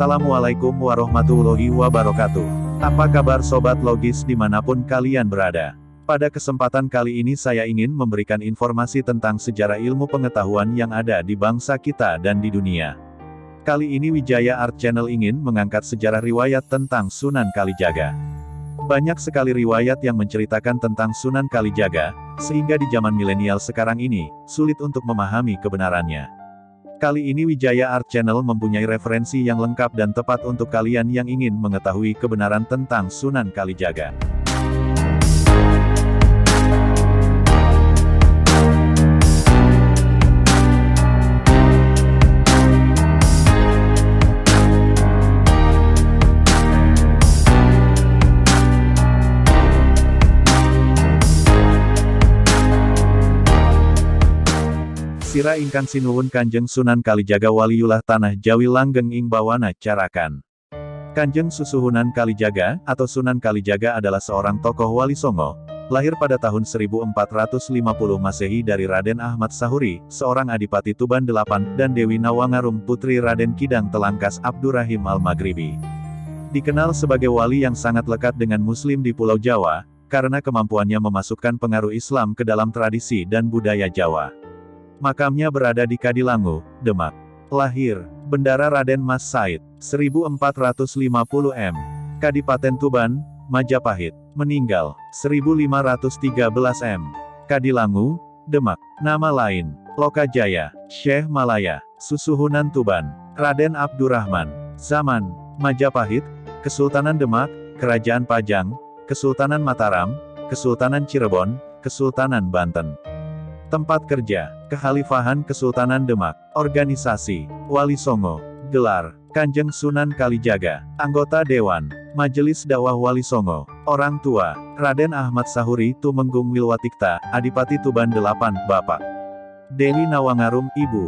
Assalamualaikum warahmatullahi wabarakatuh. Apa kabar Sobat Logis dimanapun kalian berada? Pada kesempatan kali ini saya ingin memberikan informasi tentang sejarah ilmu pengetahuan yang ada di bangsa kita dan di dunia. Kali ini Wijaya Art Channel ingin mengangkat sejarah riwayat tentang Sunan Kalijaga. Banyak sekali riwayat yang menceritakan tentang Sunan Kalijaga, sehingga di zaman milenial sekarang ini, sulit untuk memahami kebenarannya. Kali ini Wijaya Art Channel mempunyai referensi yang lengkap dan tepat untuk kalian yang ingin mengetahui kebenaran tentang Sunan Kalijaga. Sira ingkang sinuwun Kanjeng Sunan Kalijaga Waliullah Tanah Jawi langgeng ing bawana carakan. Kanjeng Susuhunan Kalijaga, atau Sunan Kalijaga adalah seorang tokoh Wali Songo, lahir pada tahun 1450 Masehi dari Raden Ahmad Sahuri, seorang Adipati Tuban VIII, dan Dewi Nawangarum putri Raden Kidang Telangkas Abdurrahim Al-Maghribi. Dikenal sebagai wali yang sangat lekat dengan Muslim di Pulau Jawa, karena kemampuannya memasukkan pengaruh Islam ke dalam tradisi dan budaya Jawa. Makamnya berada di Kadilangu, Demak. Lahir, Bendara Raden Mas Said, 1450 m. Kadipaten Tuban, Majapahit. Meninggal, 1513 m. Kadilangu, Demak. Nama lain, Lokajaya, Syekh Malaya, Susuhunan Tuban, Raden Abdurrahman. Zaman, Majapahit, Kesultanan Demak, Kerajaan Pajang, Kesultanan Mataram, Kesultanan Cirebon, Kesultanan Banten. Tempat kerja, Kekhalifahan Kesultanan Demak. Organisasi, Wali Songo. Gelar, Kanjeng Sunan Kalijaga. Anggota Dewan, Majelis Dakwah Wali Songo. Orang tua, Raden Ahmad Sahuri Tumenggung Wilwatikta, Adipati Tuban VIII, Bapak. Dewi Nawangarum, Ibu.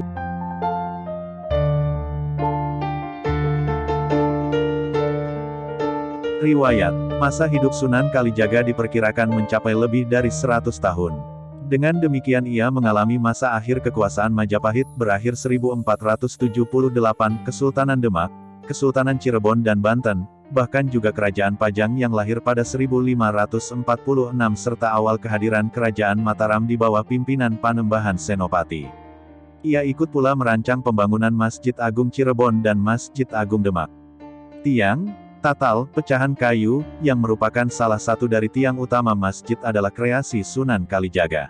Riwayat, masa hidup Sunan Kalijaga diperkirakan mencapai lebih dari 100 tahun. Dengan demikian ia mengalami masa akhir kekuasaan Majapahit berakhir 1478, Kesultanan Demak, Kesultanan Cirebon dan Banten, bahkan juga Kerajaan Pajang yang lahir pada 1546 serta awal kehadiran Kerajaan Mataram di bawah pimpinan Panembahan Senopati. Ia ikut pula merancang pembangunan Masjid Agung Cirebon dan Masjid Agung Demak. Tiang, tatal, pecahan kayu, yang merupakan salah satu dari tiang utama masjid adalah kreasi Sunan Kalijaga.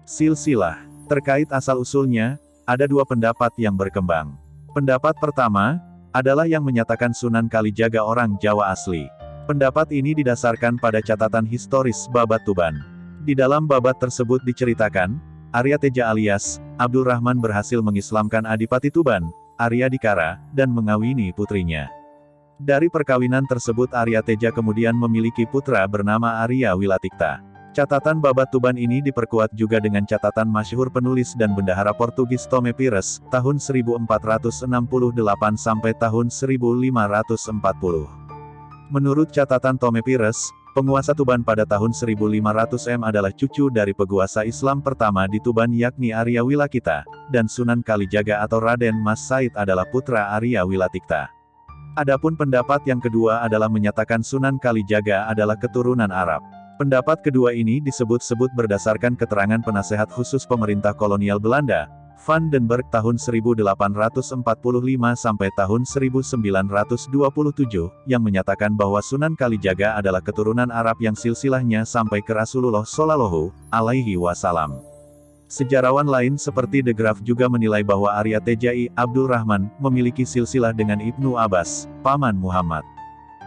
Silsilah. Terkait asal-usulnya, ada dua pendapat yang berkembang. Pendapat pertama, adalah yang menyatakan Sunan Kalijaga orang Jawa asli. Pendapat ini didasarkan pada catatan historis Babat Tuban. Di dalam babat tersebut diceritakan, Arya Teja alias Abdul Rahman berhasil mengislamkan Adipati Tuban, Arya Dikara, dan mengawini putrinya. Dari perkawinan tersebut Arya Teja kemudian memiliki putra bernama Arya Wilatikta. Catatan Babat Tuban ini diperkuat juga dengan catatan masyhur penulis dan bendahara Portugis Tome Pires, tahun 1468 sampai tahun 1540. Menurut catatan Tome Pires, penguasa Tuban pada tahun 1500 adalah cucu dari peguasa Islam pertama di Tuban yakni Arya Wilakita, dan Sunan Kalijaga atau Raden Mas Said adalah putra Arya Wilatikta. Adapun pendapat yang kedua adalah menyatakan Sunan Kalijaga adalah keturunan Arab. Pendapat kedua ini disebut-sebut berdasarkan keterangan penasehat khusus pemerintah kolonial Belanda, Van den Berg tahun 1845 sampai tahun 1927, yang menyatakan bahwa Sunan Kalijaga adalah keturunan Arab yang silsilahnya sampai ke Rasulullah Shallallahu alaihi wasallam. Sejarawan lain seperti De Graaf juga menilai bahwa Arya Teja I. Abdul Rahman memiliki silsilah dengan Ibnu Abbas, paman Muhammad.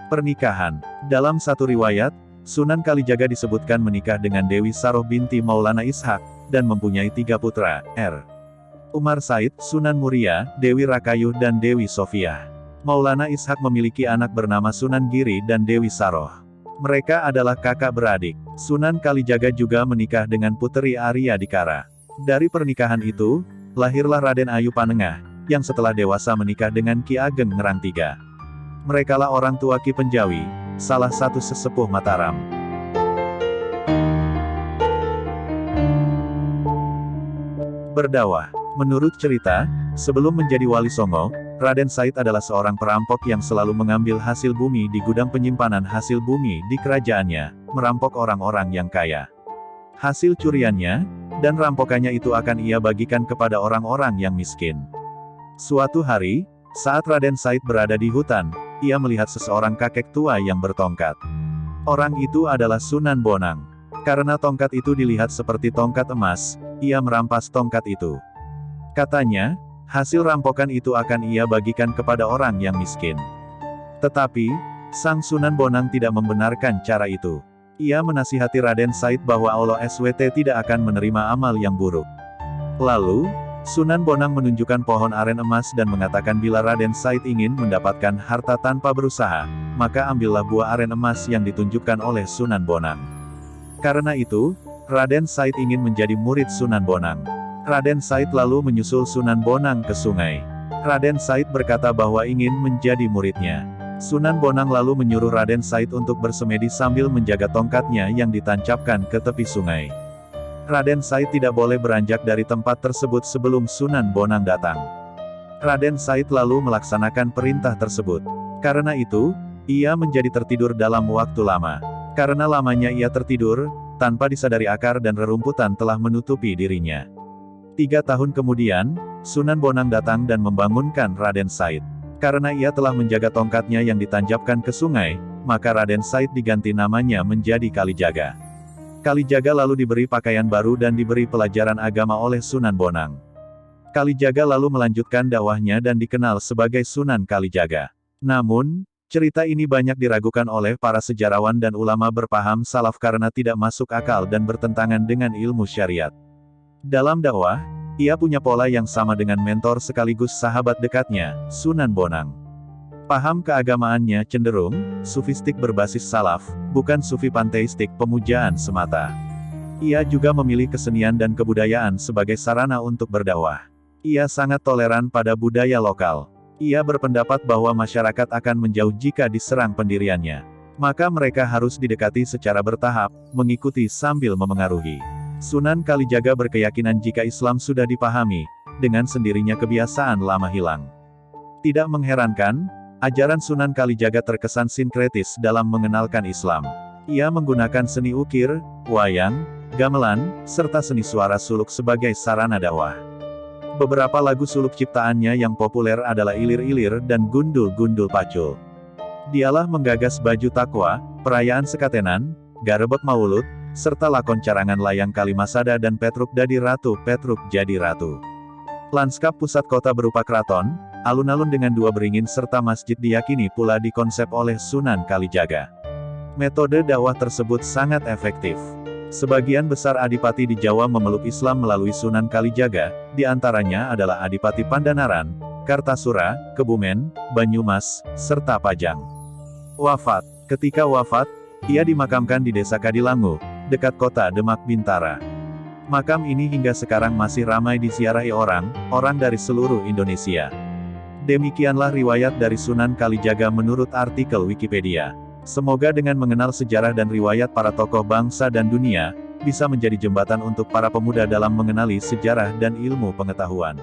Pernikahan. Dalam satu riwayat, Sunan Kalijaga disebutkan menikah dengan Dewi Saroh binti Maulana Ishak, dan mempunyai 3 putra, R. Umar Said, Sunan Muria, Dewi Rakayuh dan Dewi Sofia. Maulana Ishak memiliki anak bernama Sunan Giri dan Dewi Saroh. Mereka adalah kakak beradik. Sunan Kalijaga juga menikah dengan puteri Arya Dikara. Dari pernikahan itu, lahirlah Raden Ayu Panengah, yang setelah dewasa menikah dengan Ki Ageng Ngerang III. Merekalah orang tua Ki Penjawi, salah satu sesepuh Mataram. Berdakwah. Menurut cerita, sebelum menjadi Wali Songo, Raden Said adalah seorang perampok yang selalu mengambil hasil bumi di gudang penyimpanan hasil bumi di kerajaannya, merampok orang-orang yang kaya. Hasil curiannya, dan rampokannya itu akan ia bagikan kepada orang-orang yang miskin. Suatu hari, saat Raden Said berada di hutan, ia melihat seseorang kakek tua yang bertongkat. Orang itu adalah Sunan Bonang. Karena tongkat itu dilihat seperti tongkat emas, ia merampas tongkat itu. Katanya, hasil rampokan itu akan ia bagikan kepada orang yang miskin. Tetapi, Sang Sunan Bonang tidak membenarkan cara itu. Ia menasihati Raden Said bahwa Allah SWT tidak akan menerima amal yang buruk. Lalu, Sunan Bonang menunjukkan pohon aren emas dan mengatakan bila Raden Said ingin mendapatkan harta tanpa berusaha, maka ambillah buah aren emas yang ditunjukkan oleh Sunan Bonang. Karena itu, Raden Said ingin menjadi murid Sunan Bonang. Raden Said lalu menyusul Sunan Bonang ke sungai. Raden Said berkata bahwa ingin menjadi muridnya. Sunan Bonang lalu menyuruh Raden Said untuk bersemedi sambil menjaga tongkatnya yang ditancapkan ke tepi sungai. Raden Said tidak boleh beranjak dari tempat tersebut sebelum Sunan Bonang datang. Raden Said lalu melaksanakan perintah tersebut. Karena itu, ia menjadi tertidur dalam waktu lama. Karena lamanya ia tertidur, tanpa disadari akar dan rerumputan telah menutupi dirinya. 3 tahun kemudian, Sunan Bonang datang dan membangunkan Raden Said. Karena ia telah menjaga tongkatnya yang ditanjapkan ke sungai, maka Raden Said diganti namanya menjadi Kalijaga. Kalijaga lalu diberi pakaian baru dan diberi pelajaran agama oleh Sunan Bonang. Kalijaga lalu melanjutkan dakwahnya dan dikenal sebagai Sunan Kalijaga. Namun, cerita ini banyak diragukan oleh para sejarawan dan ulama berpaham salaf karena tidak masuk akal dan bertentangan dengan ilmu syariat. Dalam dakwah, ia punya pola yang sama dengan mentor sekaligus sahabat dekatnya, Sunan Bonang. Paham keagamaannya cenderung sufistik berbasis salaf, bukan sufi panteistik pemujaan semata. Ia juga memilih kesenian dan kebudayaan sebagai sarana untuk berdakwah. Ia sangat toleran pada budaya lokal. Ia berpendapat bahwa masyarakat akan menjauh jika diserang pendiriannya. Maka mereka harus didekati secara bertahap, mengikuti sambil memengaruhi. Sunan Kalijaga berkeyakinan jika Islam sudah dipahami, dengan sendirinya kebiasaan lama hilang. Tidak mengherankan, ajaran Sunan Kalijaga terkesan sinkretis dalam mengenalkan Islam. Ia menggunakan seni ukir, wayang, gamelan, serta seni suara suluk sebagai sarana dakwah. Beberapa lagu suluk ciptaannya yang populer adalah Ilir-Ilir dan Gundul-Gundul Pacul. Dialah menggagas Baju Takwa, Perayaan Sekatenan, Garebek Maulud, serta lakon carangan Layang Kalimasada dan Petruk Dadi Ratu Petruk Jadi Ratu. Lanskap pusat kota berupa keraton, alun-alun dengan 2 beringin serta masjid diyakini pula dikonsep oleh Sunan Kalijaga. Metode dakwah tersebut sangat efektif. Sebagian besar adipati di Jawa memeluk Islam melalui Sunan Kalijaga, di antaranya adalah Adipati Pandanaran, Kartasura, Kebumen, Banyumas, serta Pajang. Wafat. Ketika wafat, ia dimakamkan di Desa Kadilangu, dekat kota Demak Bintara. Makam ini hingga sekarang masih ramai diziarahi orang dari seluruh Indonesia. Demikianlah riwayat dari Sunan Kalijaga menurut artikel Wikipedia. Semoga dengan mengenal sejarah dan riwayat para tokoh bangsa dan dunia, bisa menjadi jembatan untuk para pemuda dalam mengenali sejarah dan ilmu pengetahuan.